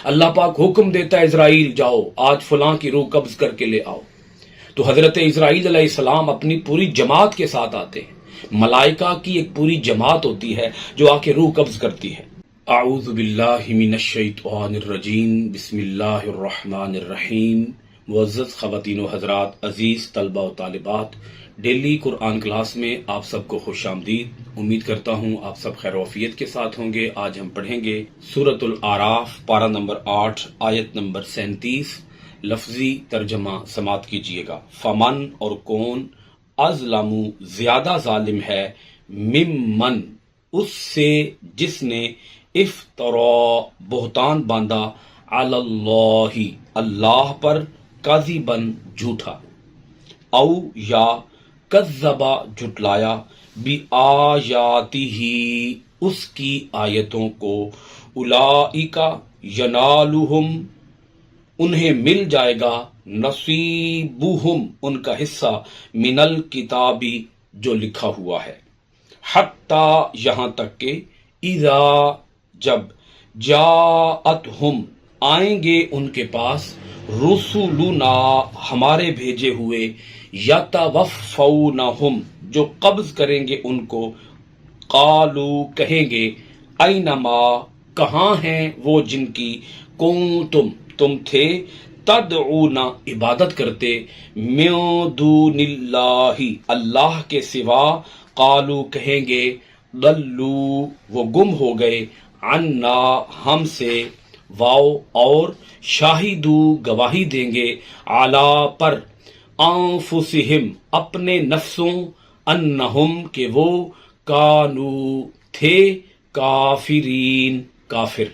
اللہ پاک حکم دیتا ہے اسرائیل جاؤ آج فلاں کی روح قبض کر کے لے آؤ، تو حضرت اسرائیل علیہ السلام اپنی پوری جماعت کے ساتھ آتے ہیں۔ ملائکہ کی ایک پوری جماعت ہوتی ہے جو آ کے روح قبض کرتی ہے۔ اعوذ باللہ من الشیطان الرجیم، بسم اللہ الرحمن الرحیم۔ معزز خواتین و حضرات، عزیز طلبہ و طالبات، ڈیلی قرآن کلاس میں آپ سب کو خوش آمدید۔ امید کرتا ہوں آپ سب خیر و عافیت کے ساتھ ہوں گے۔ آج ہم پڑھیں گے سورۃ الاعراف، پارہ نمبر 8، آیت نمبر 37۔ لفظی ترجمہ سماعت کیجئے گا۔ فمن اور کون، اظلم زیادہ ظالم ہے، ممن اس سے جس نے افترا بہتان باندھا، علی اللہ اللہ پر، کذباً جھوٹا، او یا کذبا جھٹلایا، بآیاتہ اس کی آیتوں کو، اولئک ینالہم انہیں مل جائے گا، نصیبہم ان کا حصہ، من الکتابی جو لکھا ہوا ہے، حتی یہاں تک کہ، اذا جب، جاءتہم آئیں گے ان کے پاس، رسولنا ہمارے بھیجے ہوئے، یتوفونہم جو قبض کریں گے ان کو، قالو کہیں گے، اینما کہاں ہیں وہ جن کی، کنتم تم تھے، تدعون عبادت کرتے، من دون اللہ اللہ کے سوا، قالو کہیں گے، ضلوا وہ گم ہو گئے، عنا ہم سے، واو اور شاہدو گواہی دیں گے، علی پر، انفسہم اپنے نفسوں، انہم کہ وہ، کانو تھے، کافرین کافر۔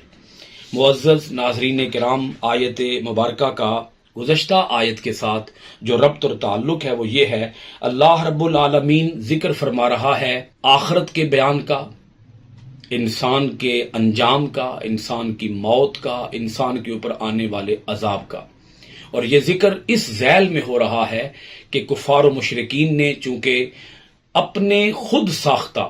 معزز ناظرین کرام، آیت مبارکہ کا گزشتہ آیت کے ساتھ جو ربط اور تعلق ہے وہ یہ ہے، اللہ رب العالمین ذکر فرما رہا ہے آخرت کے بیان کا، انسان کے انجام کا، انسان کی موت کا، انسان کے اوپر آنے والے عذاب کا، اور یہ ذکر اس ذیل میں ہو رہا ہے کہ کفار و مشرکین نے چونکہ اپنے خود ساختہ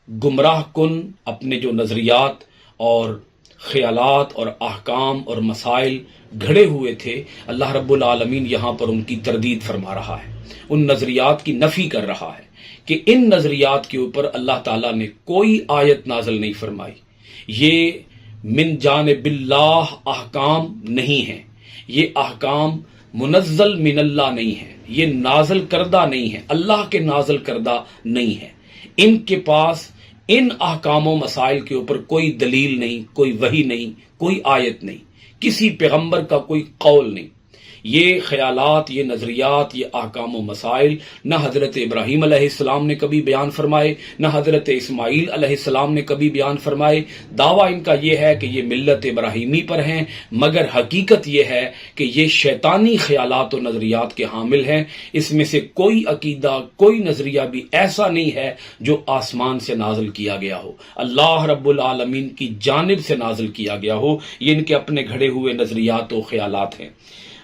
گمراہ کن اپنے جو نظریات اور خیالات اور احکام اور مسائل گھڑے ہوئے تھے، اللہ رب العالمین یہاں پر ان کی تردید فرما رہا ہے، ان نظریات کی نفی کر رہا ہے کہ ان نظریات کے اوپر اللہ تعالیٰ نے کوئی آیت نازل نہیں فرمائی، یہ من جانب اللہ احکام نہیں ہیں، یہ احکام منزل من اللہ نہیں ہے، یہ نازل کردہ نہیں ہے، اللہ کے نازل کردہ نہیں ہے، ان کے پاس ان احکام و مسائل کے اوپر کوئی دلیل نہیں، کوئی وحی نہیں، کوئی آیت نہیں، کسی پیغمبر کا کوئی قول نہیں۔ یہ خیالات، یہ نظریات، یہ احکام و مسائل نہ حضرت ابراہیم علیہ السلام نے کبھی بیان فرمائے، نہ حضرت اسماعیل علیہ السلام نے کبھی بیان فرمائے۔ دعویٰ ان کا یہ ہے کہ یہ ملت ابراہیمی پر ہیں، مگر حقیقت یہ ہے کہ یہ شیطانی خیالات و نظریات کے حامل ہیں۔ اس میں سے کوئی عقیدہ، کوئی نظریہ بھی ایسا نہیں ہے جو آسمان سے نازل کیا گیا ہو، اللہ رب العالمین کی جانب سے نازل کیا گیا ہو، یہ ان کے اپنے گھڑے ہوئے نظریات و خیالات ہیں۔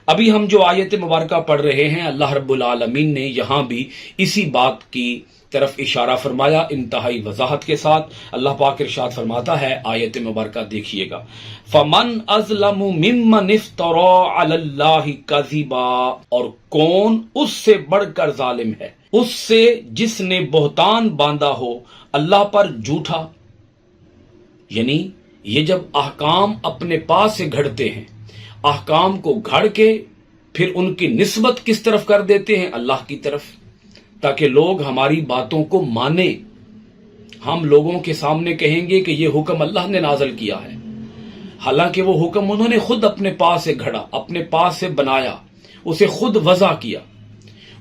ابھی ہم جو آیت مبارکہ پڑھ رہے ہیں، اللہ رب العالمین نے یہاں بھی اسی بات کی طرف اشارہ فرمایا انتہائی وضاحت کے ساتھ۔ اللہ پاک ارشاد فرماتا ہے، آیت مبارکہ دیکھیے گا، فَمَنْ أَظْلَمُ مِمَّنِ افْتَرَىٰ عَلَى اللَّهِ كَذِبًا اور کون اس سے بڑھ کر ظالم ہے، اس سے جس نے بہتان باندھا ہو اللہ پر جھوٹا۔ یعنی یہ جب احکام اپنے پاس سے گھڑتے ہیں، احکام کو گھڑ کے پھر ان کی نسبت کس طرف کر دیتے ہیں، اللہ کی طرف، تاکہ لوگ ہماری باتوں کو مانیں، ہم لوگوں کے سامنے کہیں گے کہ یہ حکم اللہ نے نازل کیا ہے، حالانکہ وہ حکم انہوں نے خود اپنے پاس سے گھڑا، اپنے پاس سے بنایا، اسے خود وضع کیا،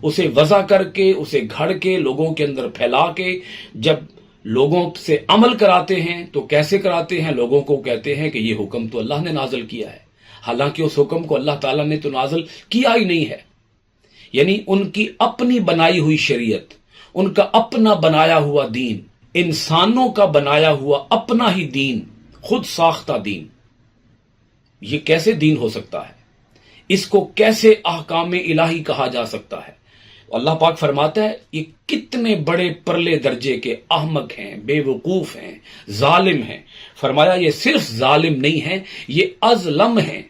اسے وضع کر کے، اسے گھڑ کے، لوگوں کے اندر پھیلا کے جب لوگوں سے عمل کراتے ہیں تو کیسے کراتے ہیں، لوگوں کو کہتے ہیں کہ یہ حکم تو اللہ نے نازل کیا ہے، حالانکہ اس حکم کو اللہ تعالیٰ نے تو نازل کیا ہی نہیں ہے۔ یعنی ان کی اپنی بنائی ہوئی شریعت، ان کا اپنا بنایا ہوا دین، انسانوں کا بنایا ہوا اپنا ہی دین، خود ساختہ دین، یہ کیسے دین ہو سکتا ہے؟ اس کو کیسے احکام الہی کہا جا سکتا ہے؟ اللہ پاک فرماتا ہے یہ کتنے بڑے پرلے درجے کے احمق ہیں، بے وقوف ہیں، ظالم ہیں. فرمایا یہ صرف ظالم نہیں ہیں، یہ ازلم ہیں.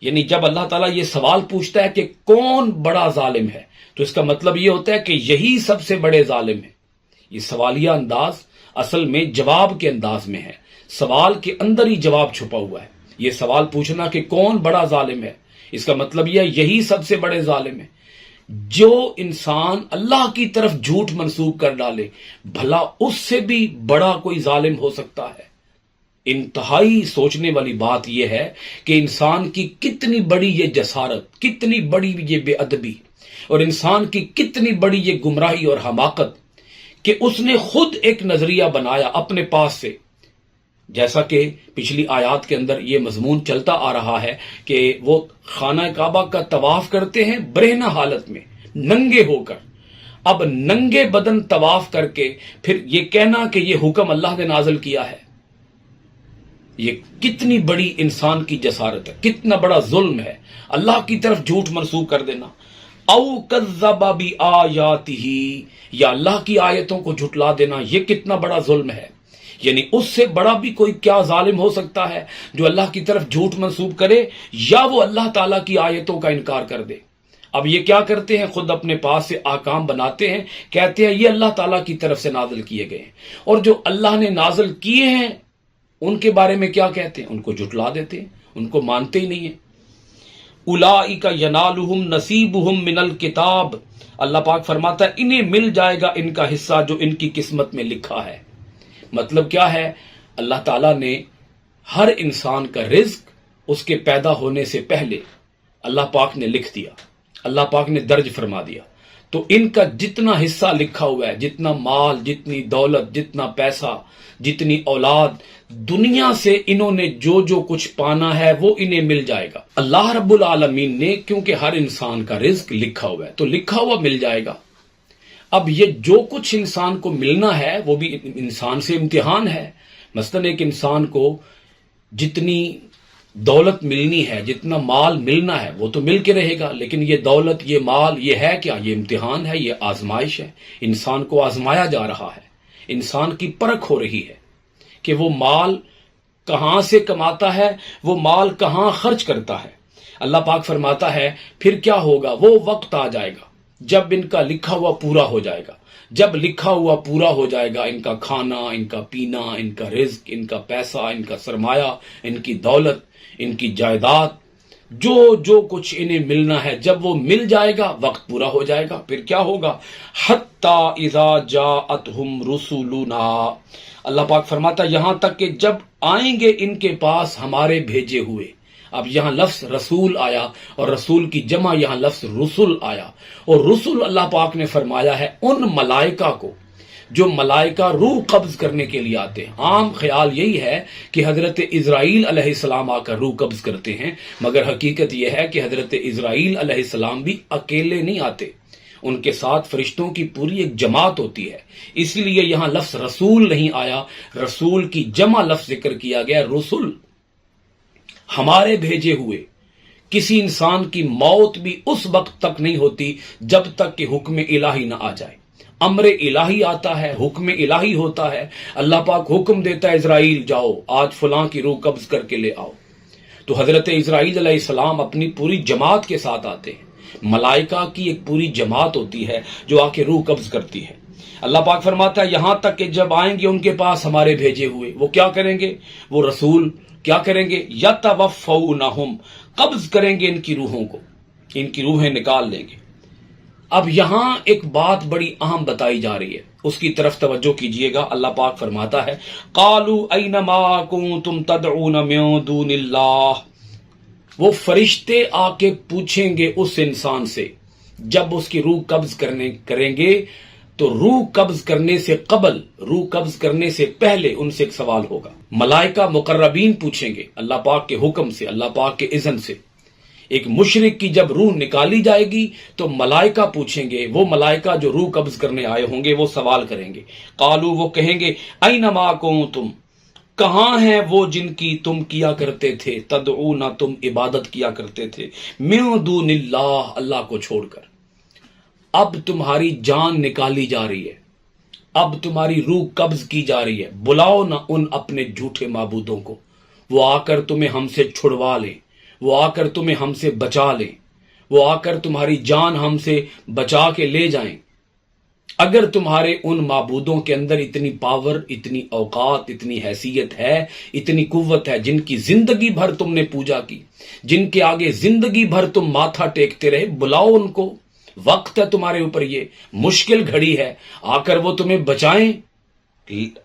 یعنی جب اللہ تعالیٰ یہ سوال پوچھتا ہے کہ کون بڑا ظالم ہے تو اس کا مطلب یہ ہوتا ہے کہ یہی سب سے بڑے ظالم ہیں. یہ سوالیہ انداز اصل میں جواب کے انداز میں ہے، سوال کے اندر ہی جواب چھپا ہوا ہے. یہ سوال پوچھنا کہ کون بڑا ظالم ہے، اس کا مطلب یہ یہی سب سے بڑے ظالم ہیں. جو انسان اللہ کی طرف جھوٹ منسوب کر ڈالے، بھلا اس سے بھی بڑا کوئی ظالم ہو سکتا ہے؟ انتہائی سوچنے والی بات یہ ہے کہ انسان کی کتنی بڑی یہ جسارت، کتنی بڑی یہ بے ادبی، اور انسان کی کتنی بڑی یہ گمراہی اور حماقت کہ اس نے خود ایک نظریہ بنایا اپنے پاس سے. جیسا کہ پچھلی آیات کے اندر یہ مضمون چلتا آ رہا ہے کہ وہ خانہ کعبہ کا طواف کرتے ہیں برہنہ حالت میں، ننگے ہو کر. اب ننگے بدن طواف کر کے پھر یہ کہنا کہ یہ حکم اللہ نے نازل کیا ہے، یہ کتنی بڑی انسان کی جسارت ہے، کتنا بڑا ظلم ہے اللہ کی طرف جھوٹ منسوب کر دینا. او کذب بآیاتہ، یا اللہ کی آیتوں کو جھٹلا دینا، یہ کتنا بڑا ظلم ہے. یعنی اس سے بڑا بھی کوئی کیا ظالم ہو سکتا ہے جو اللہ کی طرف جھوٹ منسوب کرے یا وہ اللہ تعالیٰ کی آیتوں کا انکار کر دے. اب یہ کیا کرتے ہیں، خود اپنے پاس سے احکام بناتے ہیں، کہتے ہیں یہ اللہ تعالیٰ کی طرف سے نازل کیے گئے ہیں، اور جو اللہ نے نازل کیے ہیں ان کے بارے میں کیا کہتے ہیں، ان کو جھٹلا دیتے ہیں، ان کو مانتے ہی نہیں ہیں. اولئک ینالہم نصیبہم من الکتاب، اللہ پاک فرماتا ہے انہیں مل جائے گا ان کا حصہ جو ان کی قسمت میں لکھا ہے. مطلب کیا ہے، اللہ تعالیٰ نے ہر انسان کا رزق اس کے پیدا ہونے سے پہلے اللہ پاک نے لکھ دیا، اللہ پاک نے درج فرما دیا. تو ان کا جتنا حصہ لکھا ہوا ہے، جتنا مال، جتنی دولت، جتنا پیسہ، جتنی اولاد، دنیا سے انہوں نے جو جو کچھ پانا ہے وہ انہیں مل جائے گا. اللہ رب العالمین نے کیونکہ ہر انسان کا رزق لکھا ہوا ہے تو لکھا ہوا مل جائے گا. اب یہ جو کچھ انسان کو ملنا ہے وہ بھی انسان سے امتحان ہے. مثلا ایک انسان کو جتنی دولت ملنی ہے، جتنا مال ملنا ہے وہ تو مل کے رہے گا، لیکن یہ دولت، یہ مال، یہ ہے کیا؟ یہ امتحان ہے، یہ آزمائش ہے. انسان کو آزمایا جا رہا ہے، انسان کی پرکھ ہو رہی ہے کہ وہ مال کہاں سے کماتا ہے، وہ مال کہاں خرچ کرتا ہے. اللہ پاک فرماتا ہے پھر کیا ہوگا، وہ وقت آ جائے گا جب ان کا لکھا ہوا پورا ہو جائے گا. جب لکھا ہوا پورا ہو جائے گا، ان کا کھانا، ان کا پینا، ان کا رزق، ان کا پیسہ، ان کا سرمایہ، ان کی دولت، ان کی جائیداد، جو جو کچھ انہیں ملنا ہے، جب وہ مل جائے گا وقت پورا ہو جائے گا. پھر کیا ہوگا، حتی اذا جاءتہم رسولنا، اللہ پاک فرماتا یہاں تک کہ جب آئیں گے ان کے پاس ہمارے بھیجے ہوئے. اب یہاں لفظ رسول آیا اور رسول کی جمع یہاں لفظ رسل آیا، اور رسل اللہ پاک نے فرمایا ہے ان ملائکہ کو جو ملائکہ روح قبض کرنے کے لیے آتے ہیں. عام خیال یہی ہے کہ حضرت اسرائیل علیہ السلام آ کر روح قبض کرتے ہیں، مگر حقیقت یہ ہے کہ حضرت اسرائیل علیہ السلام بھی اکیلے نہیں آتے، ان کے ساتھ فرشتوں کی پوری ایک جماعت ہوتی ہے. اس لیے یہاں لفظ رسول نہیں آیا، رسول کی جمع لفظ ذکر کیا گیا، رسل، ہمارے بھیجے ہوئے. کسی انسان کی موت بھی اس وقت تک نہیں ہوتی جب تک کہ حکم الہی نہ آ جائے. امر الہی آتا ہے، حکم الہی ہوتا ہے، اللہ پاک حکم دیتا ہے اسرائیل جاؤ آج فلاں کی روح قبض کر کے لے آؤ. تو حضرت اسرائیل علیہ السلام اپنی پوری جماعت کے ساتھ آتے ہیں. ملائکہ کی ایک پوری جماعت ہوتی ہے جو آ کے روح قبض کرتی ہے. اللہ پاک فرماتا ہے یہاں تک کہ جب آئیں گے ان کے پاس ہمارے بھیجے ہوئے، وہ کیا کریں گے، وہ رسول کیا کریں گے، یتوفونہم، قبض کریں گے ان کی روحوں کو، ان کی روحیں نکال لیں گے. اب یہاں ایک بات بڑی اہم بتائی جا رہی ہے، اس کی طرف توجہ کیجئے گا. اللہ پاک فرماتا ہے قالوا اینما کنتم تدعون من دون اللہ، وہ فرشتے آ کے پوچھیں گے اس انسان سے جب اس کی روح قبض کریں گے، تو روح قبض کرنے سے قبل، روح قبض کرنے سے پہلے ان سے ایک سوال ہوگا. ملائکہ مقربین پوچھیں گے اللہ پاک کے حکم سے، اللہ پاک کے اذن سے. ایک مشرک کی جب روح نکالی جائے گی تو ملائکہ پوچھیں گے، وہ ملائکہ جو روح قبض کرنے آئے ہوں گے وہ سوال کریں گے. قالو، وہ کہیں گے اینما کنتم، کہاں ہیں وہ جن کی تم کیا کرتے تھے، تدعون، تم عبادت کیا کرتے تھے، من دون اللہ، اللہ کو چھوڑ کر. اب تمہاری جان نکالی جا رہی ہے، اب تمہاری روح قبض کی جا رہی ہے، بلاؤ نہ ان اپنے جھوٹے معبودوں کو، وہ آ کر تمہیں ہم سے چھڑوا لیں، وہ آ کر تمہیں ہم سے بچا لیں، وہ آ کر تمہاری جان ہم سے بچا کے لے جائیں۔ اگر تمہارے ان معبودوں کے اندر اتنی پاور، اتنی اوقات، اتنی حیثیت ہے، اتنی قوت ہے، جن کی زندگی بھر تم نے پوجا کی، جن کے آگے زندگی بھر تم ماتھا ٹیکتے رہے، بلاؤ ان کو، وقت ہے تمہارے اوپر، یہ مشکل گھڑی ہے، آ کر وہ تمہیں بچائیں۔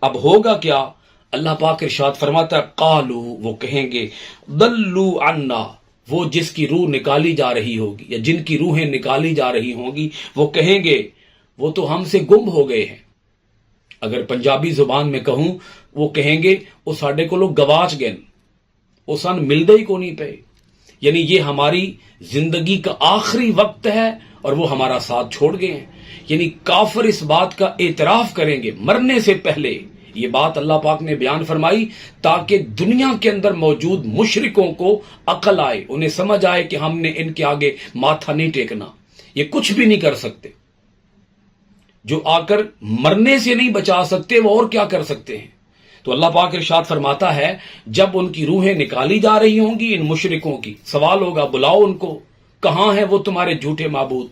اب ہوگا کیا؟ اللہ پاک ارشاد فرماتا ہے قالو، وہ کہیں گے، ضلوا عنا، وہ جس کی روح نکالی جا رہی ہوگی یا جن کی روحیں نکالی جا رہی ہوں گی، وہ کہیں گے وہ تو ہم سے گم ہو گئے ہیں۔ اگر پنجابی زبان میں کہوں، وہ کہیں گے وہ ساڈے کو لوگ گواچ گئے، وہ سن ملدے ہی کو نہیں پے، یعنی یہ ہماری زندگی کا آخری وقت ہے اور وہ ہمارا ساتھ چھوڑ گئے ہیں۔ یعنی کافر اس بات کا اعتراف کریں گے مرنے سے پہلے۔ یہ بات اللہ پاک نے بیان فرمائی تاکہ دنیا کے اندر موجود مشرکوں کو عقل آئے، انہیں سمجھ آئے کہ ہم نے ان کے آگے ماتھا نہیں ٹیکنا، یہ کچھ بھی نہیں کر سکتے۔ جو آ کر مرنے سے نہیں بچا سکتے وہ اور کیا کر سکتے ہیں؟ تو اللہ پاک ارشاد فرماتا ہے جب ان کی روحیں نکالی جا رہی ہوں گی، ان مشرکوں کی، سوال ہوگا بلاؤ ان کو، کہاں ہیں وہ تمہارے جھوٹے معبود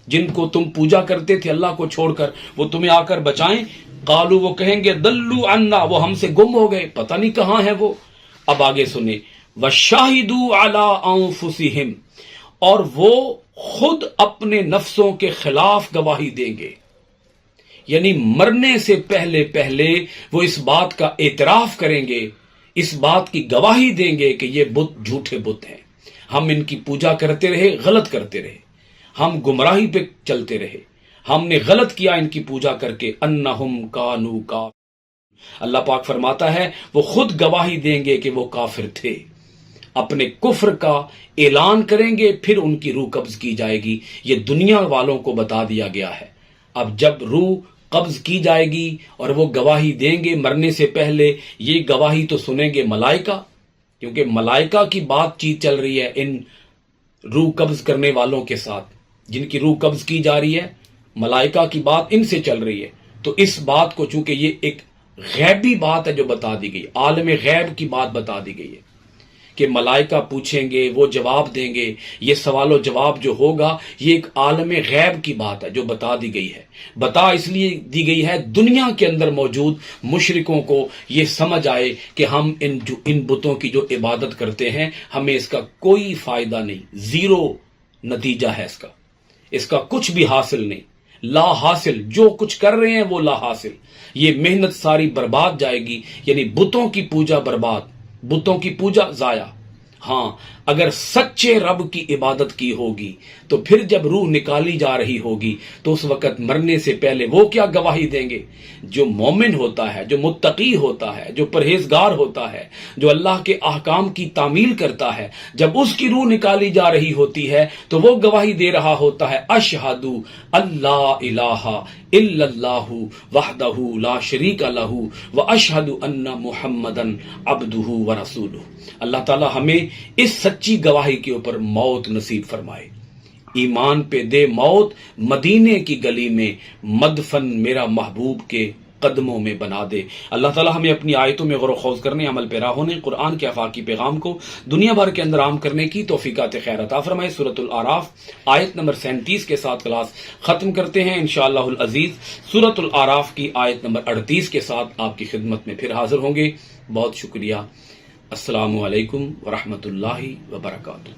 جن کو تم پوجا کرتے تھے اللہ کو چھوڑ کر، وہ تمہیں آ کر بچائیں۔ قالو، وہ کہیں گے ضلوا عنا، وہ ہم سے گم ہو گئے، پتہ نہیں کہاں ہیں وہ۔ اب آگے سنیں، وشاہدوا علی انفسہم، اور وہ خود اپنے نفسوں کے خلاف گواہی دیں گے، یعنی مرنے سے پہلے پہلے وہ اس بات کا اعتراف کریں گے، اس بات کی گواہی دیں گے کہ یہ بت جھوٹے بت ہیں، ہم ان کی پوجا کرتے رہے، غلط کرتے رہے، ہم گمراہی پہ چلتے رہے، ہم نے غلط کیا ان کی پوجا کر کے، انہم کانوا کافرین۔ اللہ پاک فرماتا ہے وہ خود گواہی دیں گے کہ وہ کافر تھے، اپنے کفر کا اعلان کریں گے، پھر ان کی روح قبض کی جائے گی۔ یہ دنیا والوں کو بتا دیا گیا ہے۔ اب جب روح قبض کی جائے گی اور وہ گواہی دیں گے مرنے سے پہلے، یہ گواہی تو سنیں گے ملائکہ، کیونکہ ملائکہ کی بات چیت چل رہی ہے ان روح قبض کرنے والوں کے ساتھ، جن کی روح قبض کی جا رہی ہے، ملائکہ کی بات ان سے چل رہی ہے۔ تو اس بات کو چونکہ یہ ایک غیبی بات ہے جو بتا دی گئی، عالم غیب کی بات بتا دی گئی ہے کہ ملائکہ پوچھیں گے، وہ جواب دیں گے، یہ سوال و جواب جو ہوگا یہ ایک عالم غیب کی بات ہے جو بتا دی گئی ہے۔ بتا اس لیے دی گئی ہے دنیا کے اندر موجود مشرکوں کو یہ سمجھ آئے کہ ہم ان بتوں کی جو عبادت کرتے ہیں ہمیں اس کا کوئی فائدہ نہیں، زیرو نتیجہ ہے اس کا کچھ بھی حاصل نہیں، لا حاصل، جو کچھ کر رہے ہیں وہ لا حاصل، یہ محنت ساری برباد جائے گی، یعنی بتوں کی پوجا برباد، بتوں کی پوجا ضائع۔ ہاں اگر سچے رب کی عبادت کی ہوگی تو پھر جب روح نکالی جا رہی ہوگی تو اس وقت مرنے سے پہلے وہ کیا گواہی دیں گے؟ جو مومن ہوتا ہے، جو متقی ہوتا ہے، جو پرہیزگار ہوتا ہے، جو اللہ کے احکام کی تعمیل کرتا ہے، جب اس کی روح نکالی جا رہی ہوتی ہے تو وہ گواہی دے رہا ہوتا ہے اشہد اللہ الہ الا اللہ وحدہ لا شریک لہ واشہد ان محمدا عبدہ ورسولہ۔ اللہ تعالی ہمیں اس سچی گواہی کے اوپر موت نصیب فرمائے، ایمان پہ دے موت، مدینے کی گلی میں مدفن میرا محبوب کے قدموں میں بنا دے۔ اللہ تعالی ہمیں اپنی آیتوں میں غور و خوض کرنے، عمل پیرا ہونے، قرآن کے آفاقی پیغام کو دنیا بھر کے اندر عام کرنے کی توفیقات خیر عطا فرمائے۔ سورۃ الاعراف آیت نمبر 37 کے ساتھ کلاس ختم کرتے ہیں انشاءاللہ العزیز۔ سورۃ الاعراف کی آیت نمبر 38 کے ساتھ آپ کی خدمت میں پھر حاضر ہوں گے۔ بہت شکریہ۔ السلام علیکم ورحمۃ اللہ وبرکاتہ۔